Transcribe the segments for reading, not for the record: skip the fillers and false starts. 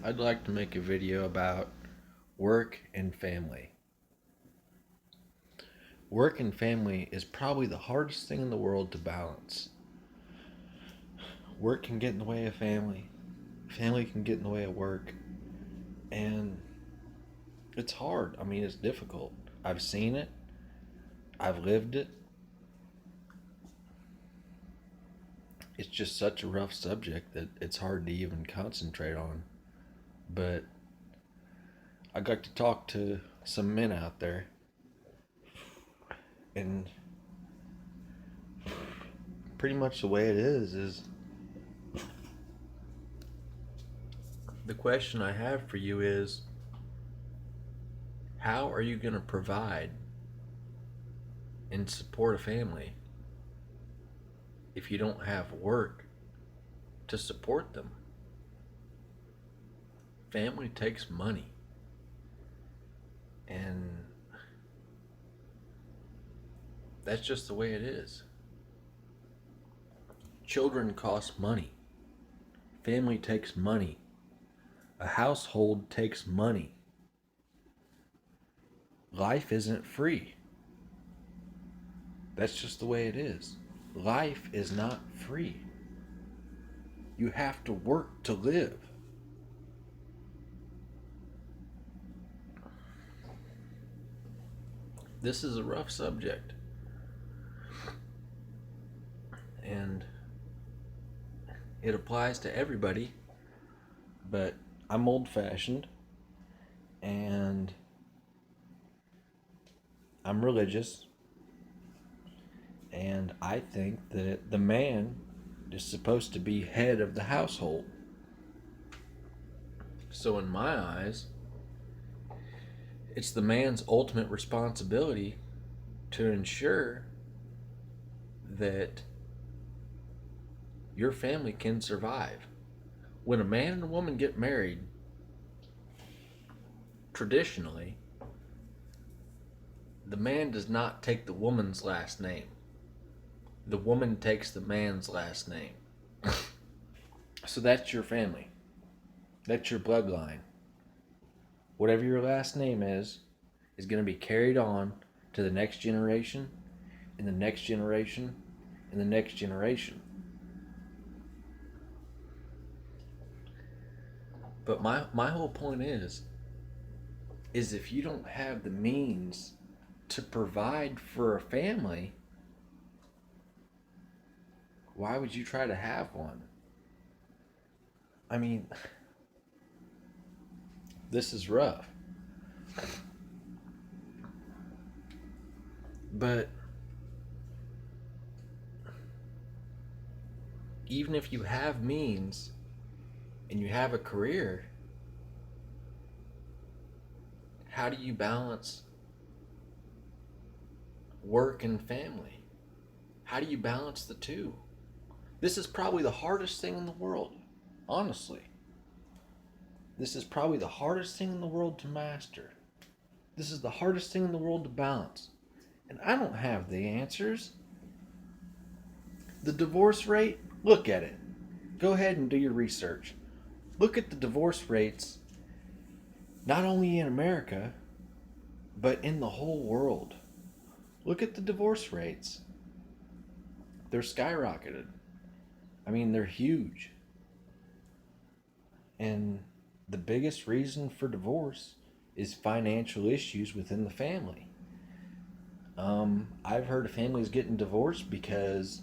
I'd like to make a video about work and family. Work and family is probably the hardest thing in the world to balance. Work can get in the way of family, family can get in the way of work, and it's hard. It's difficult. I've seen it, I've lived it. It's just such a rough subject that it's hard to even concentrate on. But I'd like to talk to some men out there, and pretty much the way it is the question I have for you is, how are you going to provide and support a family if you don't have work to support them? Family takes money, and that's just the way it is. Children cost money. Family takes money. A household takes money. Life isn't free. That's just the way it is. Life is not free. You have to work to live. This is a rough subject. And it applies to everybody, but I'm old fashioned and I'm religious, and I think that the man is supposed to be head of the household. So, in my eyes, it's the man's ultimate responsibility to ensure that your family can survive. When a man and a woman get married, traditionally, the man does not take the woman's last name. The woman takes the man's last name. So that's your family. That's your bloodline. Whatever your last name is going to be carried on to the next generation, and the next generation, and the next generation. But my whole point is if you don't have the means to provide for a family, why would you try to have one? I mean, this is rough. But even if you have means and you have a career, how do you balance work and family? How do you balance the two? This is probably the hardest thing in the world, honestly. This is probably the hardest thing in the world to master. This is the hardest thing in the world to balance. And I don't have the answers. The divorce rate, look at it. Go ahead and do your research. Look at the divorce rates, not only in America, but in the whole world. Look at the divorce rates. They're skyrocketed. They're huge. And the biggest reason for divorce is financial issues within the family. I've heard of families getting divorced because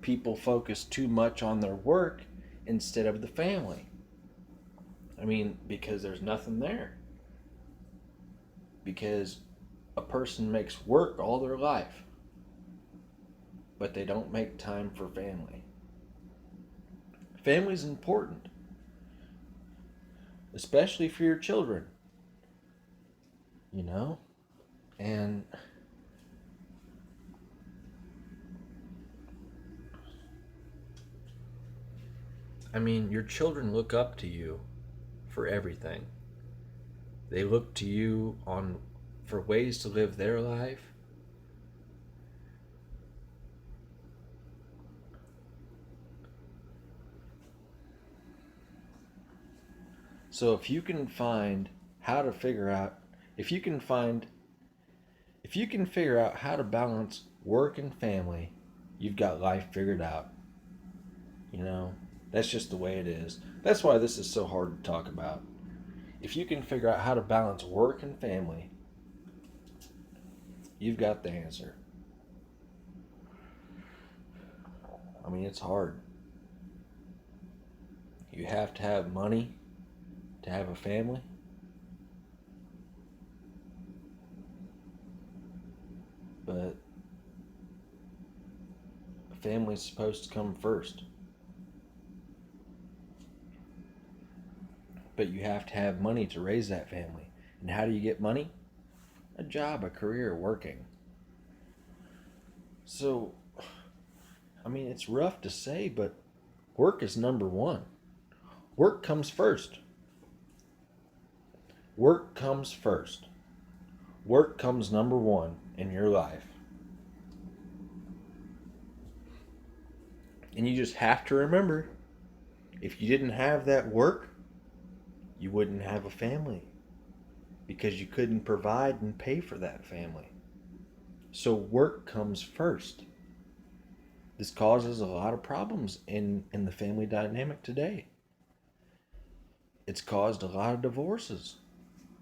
people focus too much on their work instead of the family. Because there's nothing there. Because a person makes work all their life, but they don't make time for family. Family's important, especially for your children, you know? And your children look up to you for everything. They look to you on for ways to live their life. So if you can find how to figure out, if you can find, if you can figure out how to balance work and family, you've got life figured out. You know, that's just the way it is. That's why this is so hard to talk about. If you can figure out how to balance work and family, you've got the answer. I mean, it's hard. You have to have money to have a family. But a family's supposed to come first. But you have to have money to raise that family. And how do you get money? A job, a career, working. So, I mean, it's rough to say, but work is number one. Work comes first. Work comes first. Work comes number one in your life. And you just have to remember, if you didn't have that work, you wouldn't have a family, because you couldn't provide and pay for that family. So work comes first. This causes a lot of problems in the family dynamic today. It's caused a lot of divorces,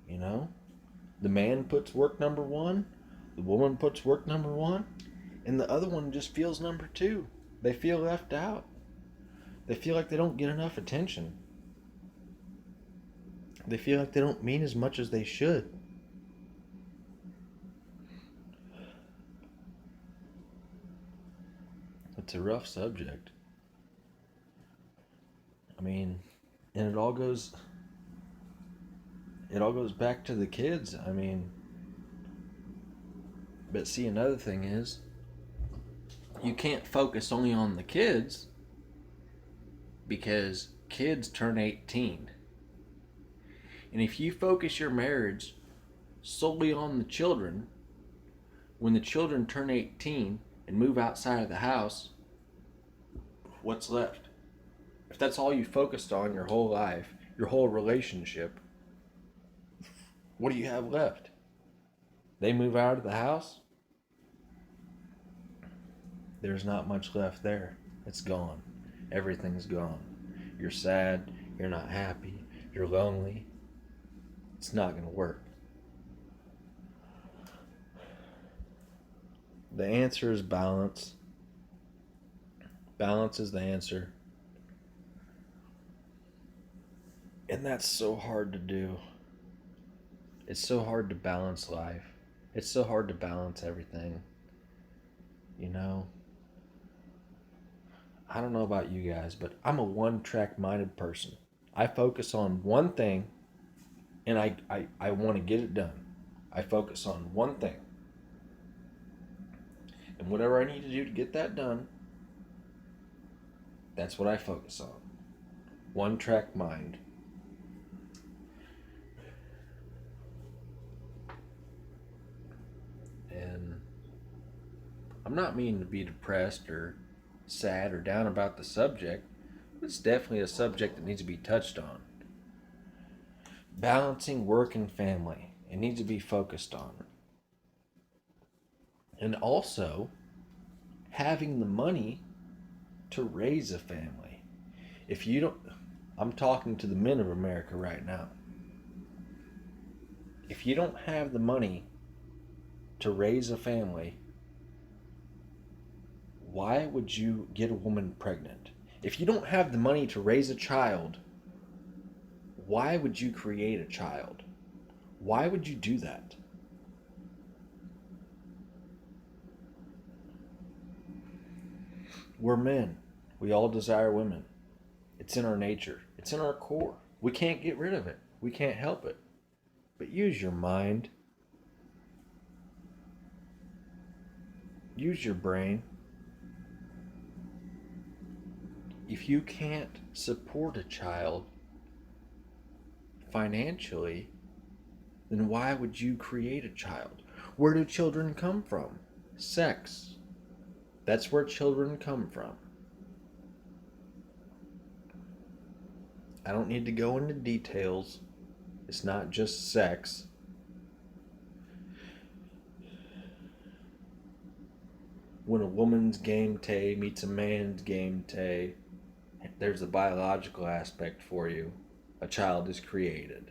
you know? The man puts work number one, the woman puts work number one, and the other one just feels number two. They feel left out. They feel like they don't get enough attention. They feel like they don't mean as much as they should. It's a rough subject. I mean, and it all goes back to the kids. I mean, but see, another thing is, you can't focus only on the kids, because kids turn 18. And if you focus your marriage solely on the children, when the children turn 18 and move outside of the house, what's left? If that's all you focused on your whole life, your whole relationship, what do you have left? They move out of the house, there's not much left there. It's gone. Everything's gone. You're sad, you're not happy, you're lonely. It's not going to work. The answer is balance. Balance is the answer. And that's so hard to do. It's so hard to balance life. It's so hard to balance everything. You know? I don't know about you guys, but I'm a one-track minded person. I focus on one thing, and I want to get it done. I focus on one thing. And whatever I need to do to get that done, that's what I focus on. One track mind. And I'm not meaning to be depressed or sad or down about the subject, but it's definitely a subject that needs to be touched on. Balancing work and family. It needs to be focused on. And also, having the money to raise a family. If you don't, I'm talking to the men of America right now. If you don't have the money to raise a family, why would you get a woman pregnant? If you don't have the money to raise a child, why would you create a child? Why would you do that? We're men. We all desire women. It's in our nature. It's in our core. We can't get rid of it. We can't help it. But use your mind. Use your brain. If you can't support a child financially, then why would you create a child? Where do children come from? Sex. That's where children come from. I don't need to go into details. It's not just sex. When a woman's game tay meets a man's game tay, there's a biological aspect for you. A child is created.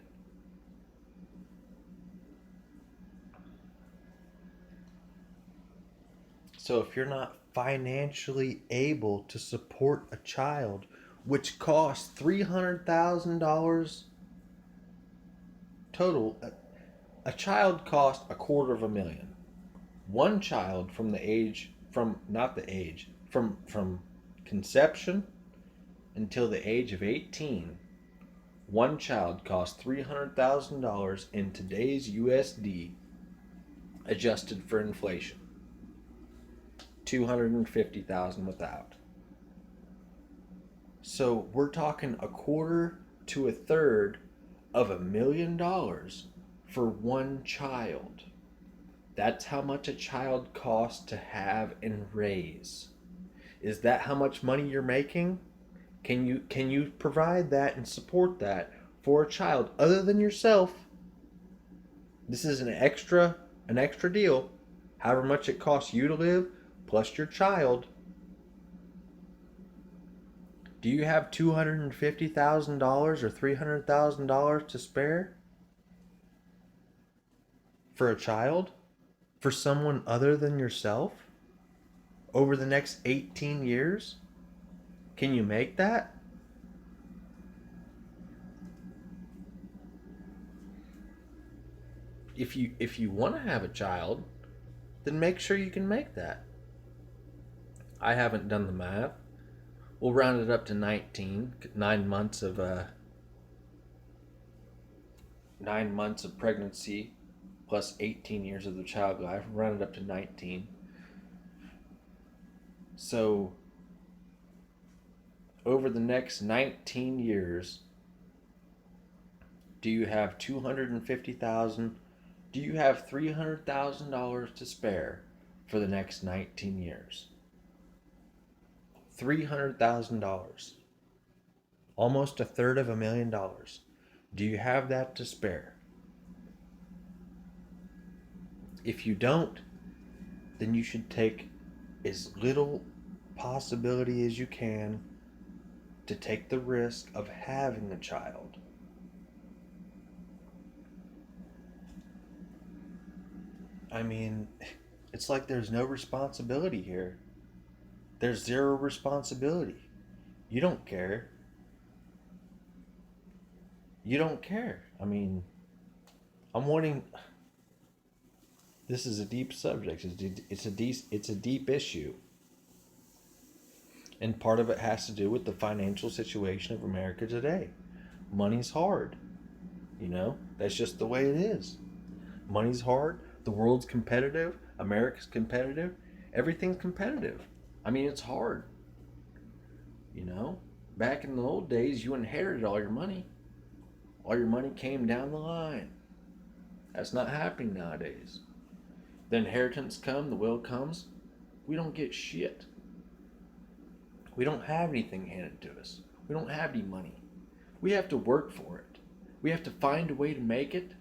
So if you're not financially able to support a child, which costs $300,000 total, a child costs $250,000. One child from the age from not the age from conception until the age of 18, one child costs $300,000 in today's USD, adjusted for inflation. 250,000 without. So we're talking a quarter to a third of $1,000,000 for one child. That's how much a child costs to have and raise. Is that how much money you're making? Can you provide that and support that for a child other than yourself? This is an extra deal. However much it costs you to live plus your child. Do you have $250,000 or $300,000 to spare for a child? For someone other than yourself? Over the next 18 years? Can you make that? If you want to have a child, then make sure you can make that. I haven't done the math. We'll round it up to 19. 9 months of pregnancy plus 18 years of the child life. Round it up to 19. So over the next 19 years, do you have 250,000? Do you have $300,000 to spare for the next 19 years? $300,000. Almost a third of $1,000,000. Do you have that to spare? If you don't, then you should take as little possibility as you can to take the risk of having a child. I mean, it's like there's no responsibility here. There's zero responsibility. You don't care. You don't care. I mean, I'm wanting. This is a deep subject. It's a deep issue, and part of it has to do with the financial situation of America today. Money's hard. That's just the way it is. Money's hard. The world's competitive. America's competitive. Everything's competitive. I mean, it's hard. You know, Back in the old days, you inherited all your money. All your money came down the line. That's not happening nowadays. The inheritance comes, the will comes. We don't get shit. We don't have anything handed to us. We don't have any money. We have to work for it. We have to find a way to make it.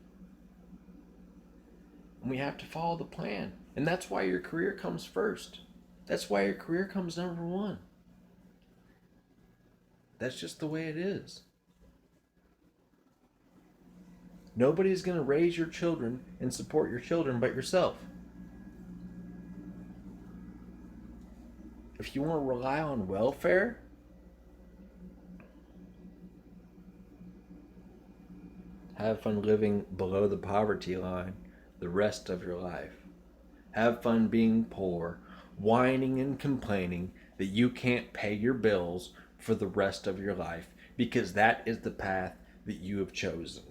And we have to follow the plan. And that's why your career comes first. That's why your career comes number one. That's just the way it is. Nobody's going to raise your children and support your children but yourself. If you want to rely on welfare, have fun living below the poverty line the rest of your life. Have fun being poor, whining and complaining that you can't pay your bills for the rest of your life because that is the path that you have chosen.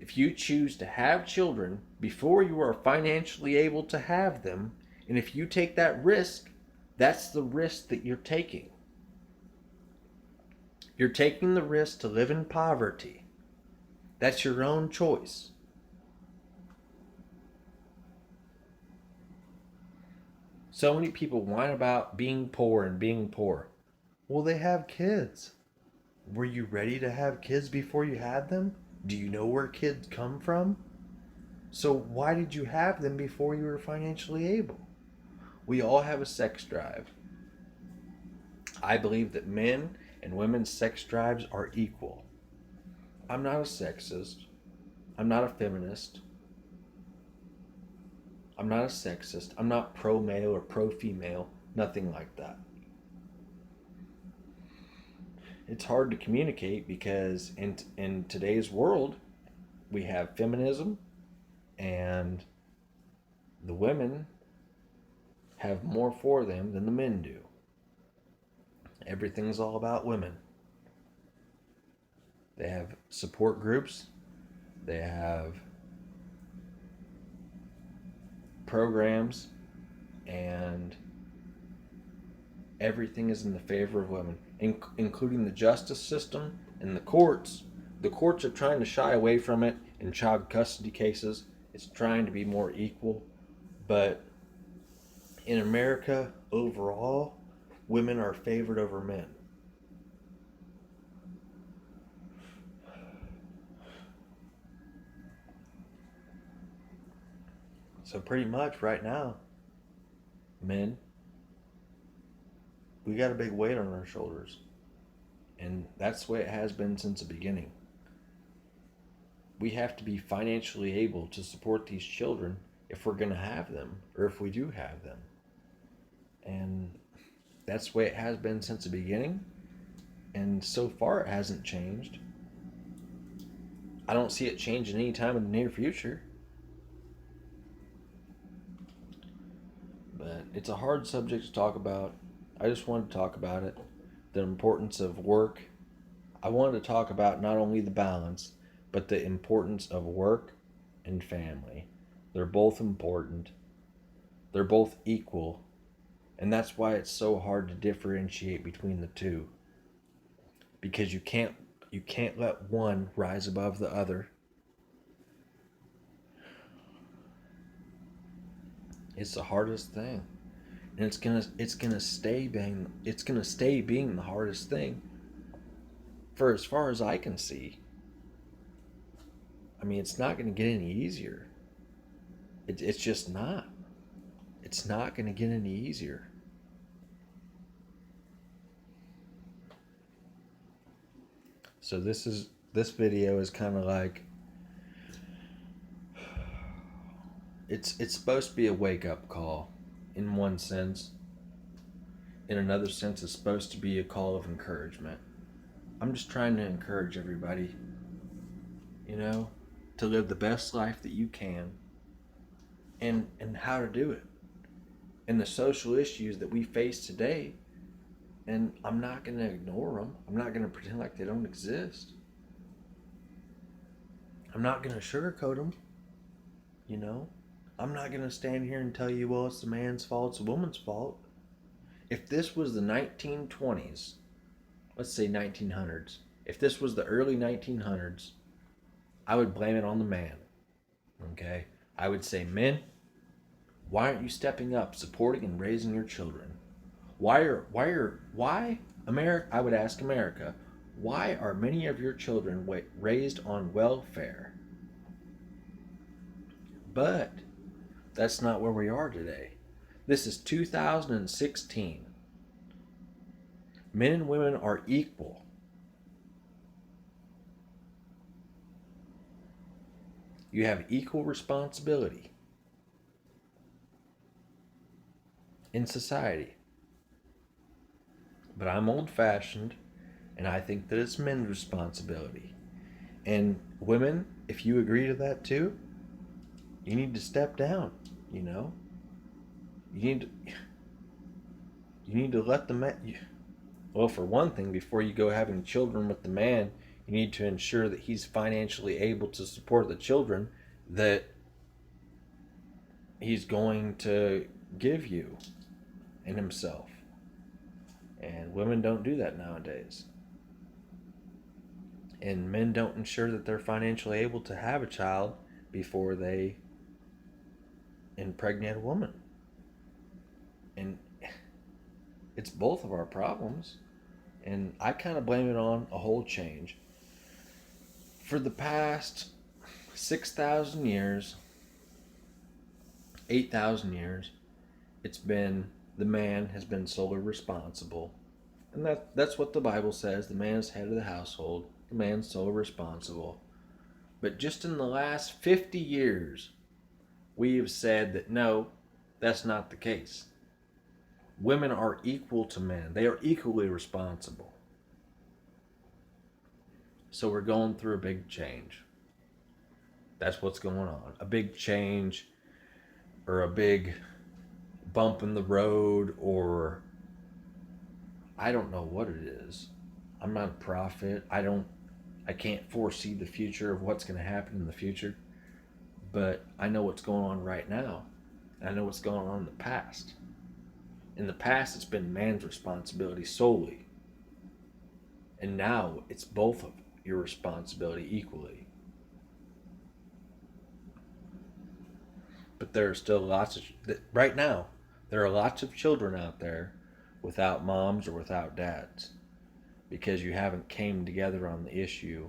If you choose to have children before you are financially able to have them, and if you take that risk, that's the risk that you're taking. You're taking the risk to live in poverty. That's your own choice. So many people whine about being poor and being poor. Well, they have kids. Were you ready to have kids before you had them? Do you know where kids come from? So why did you have them before you were financially able? We all have a sex drive. I believe that men and women's sex drives are equal. I'm not a sexist. I'm not a feminist. I'm not a sexist. I'm not pro male or pro female. Nothing like that. It's hard to communicate because in today's world, we have feminism and the women have more for them than the men do. Everything's all about women. They have support groups, they have programs, and everything is in the favor of women, including the justice system and the courts. The courts are trying to shy away from it in child custody cases. It's trying to be more equal. But in America, overall, women are favored over men. So pretty much right now, Men, we got a big weight on our shoulders. and that's the way it has been since the beginning. We have to be financially able to support these children if we're going to have them, or if we do have them. And that's the way it has been since the beginning. And so far, it hasn't changed. I don't see it changing anytime in the near future. But it's a hard subject to talk about. I just wanted to talk about it. The importance of work. I wanted to talk about not only the balance, but the importance of work and family. They're both important, they're both equal, and that's why it's so hard to differentiate between the two. Because you can't let one rise above the other. It's the hardest thing. And it's gonna stay being the hardest thing for as far as I can see. I mean, it's not gonna get any easier. It's just not. It's not gonna get any easier. So this video is kind of like it's supposed to be a wake up call in one sense. In another sense, it's supposed to be a call of encouragement. I'm just trying to encourage everybody, you know, to live the best life that you can, and how to do it, and the social issues that we face today. And I'm not going to ignore them. I'm not going to pretend like they don't exist. I'm not going to sugarcoat them, you know. I'm not going to stand here and tell you, well, it's the man's fault, it's the woman's fault. If this was the 1920s, let's say 1900s, if this was the early 1900s, I would blame it on the man. Okay? I would say, men, why aren't you stepping up, supporting and raising your children? Why America? I would ask America, why are many of your children raised on welfare? But that's not where we are today. This is 2016. Men and women are equal. You have equal responsibility in society. But I'm old fashioned and I think that it's men's responsibility. And women, if you agree to that too, you need to step down, you know? You need to let the man. Well, for one thing, before you go having children with the man, you need to ensure that he's financially able to support the children that he's going to give you and himself. And women don't do that nowadays. And men don't ensure that they're financially able to have a child before they impregnate a woman. And it's both of our problems. And I kind of blame it on a whole change. For the past 6,000 years, 8,000 years, it's been the man has been solely responsible. And that's what the Bible says. The man is head of the household. The man's solely responsible. But just in the last 50 years, we have said that no, that's not the case. Women are equal to men. They are equally responsible. So we're going through a big change. That's what's going on. A big change or a big bump in the road, or I don't know what it is. I'm not a prophet. I can't foresee the future of what's going to happen in the future, but I know what's going on right now. I know what's going on in the past. In the past, it's been man's responsibility solely. And now it's both of your responsibility equally. But there are still right now, there are lots of children out there without moms or without dads because you haven't came together on the issue.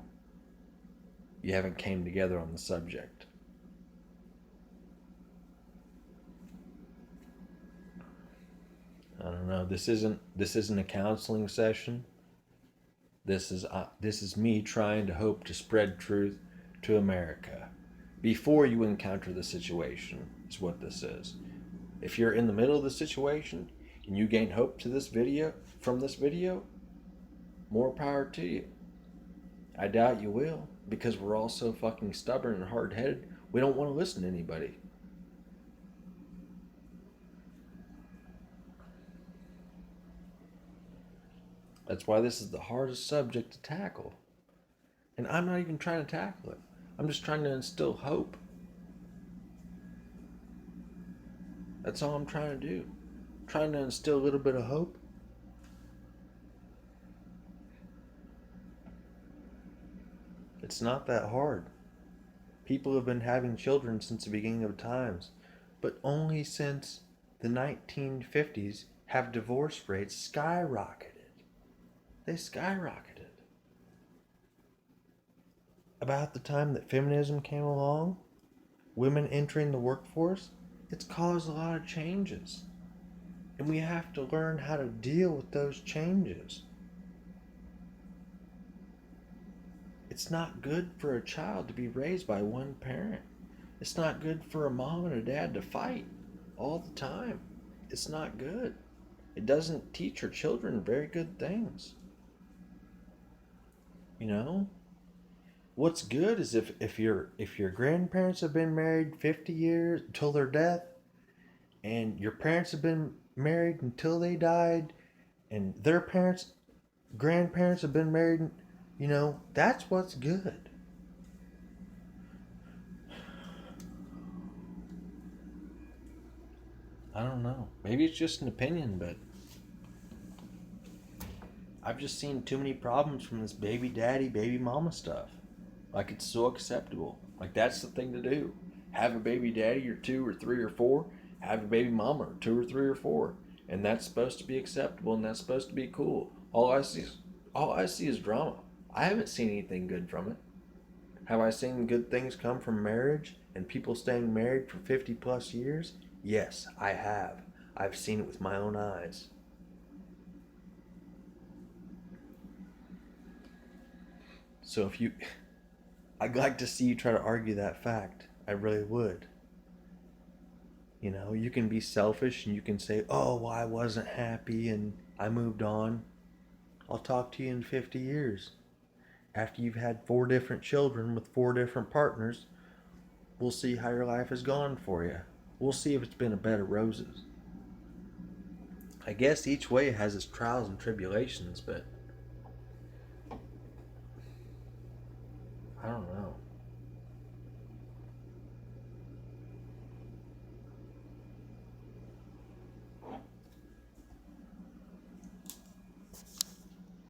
You haven't came together on the subject. I don't know. This isn't a counseling session. This is me trying to hope to spread truth to America before you encounter the situation. Is what this is. If you're in the middle of the situation and you gain hope to this video from this video, more power to you. I doubt you will because we're all so fucking stubborn and hard-headed. We don't want to listen to anybody. That's why this is the hardest subject to tackle. And I'm not even trying to tackle it. I'm just trying to instill hope. That's all I'm trying to do. I'm trying to instill a little bit of hope. It's not that hard. People have been having children since the beginning of times, but only since the 1950s have divorce rates skyrocketed. They skyrocketed. About the time that feminism came along, women entering the workforce, it's caused a lot of changes. And we have to learn how to deal with those changes. It's not good for a child to be raised by one parent. It's not good for a mom and a dad to fight all the time. It's not good. It doesn't teach our children very good things. You know? What's good is if your grandparents have been married 50 years until their death, and your parents have been married until they died, and their grandparents have been married, that's what's good. I don't know. Maybe it's just an opinion, but I've just seen too many problems from this baby daddy, baby mama stuff. Like, it's so acceptable. Like, that's the thing to do. Have a baby daddy or 2 or 3 or 4. Have a baby mama or 2 or 3 or 4. And that's supposed to be acceptable and that's supposed to be cool. All I see is drama. I haven't seen anything good from it. Have I seen good things come from marriage and people staying married for 50 plus years? Yes, I have. I've seen it with my own eyes. So I'd like to see you try to argue that fact. I really would. You can be selfish and you can say, oh, well, I wasn't happy and I moved on. I'll talk to you in 50 years. After you've had 4 different children with 4 different partners, we'll see how your life has gone for you. We'll see if it's been a bed of roses. I guess each way has its trials and tribulations, but I don't know.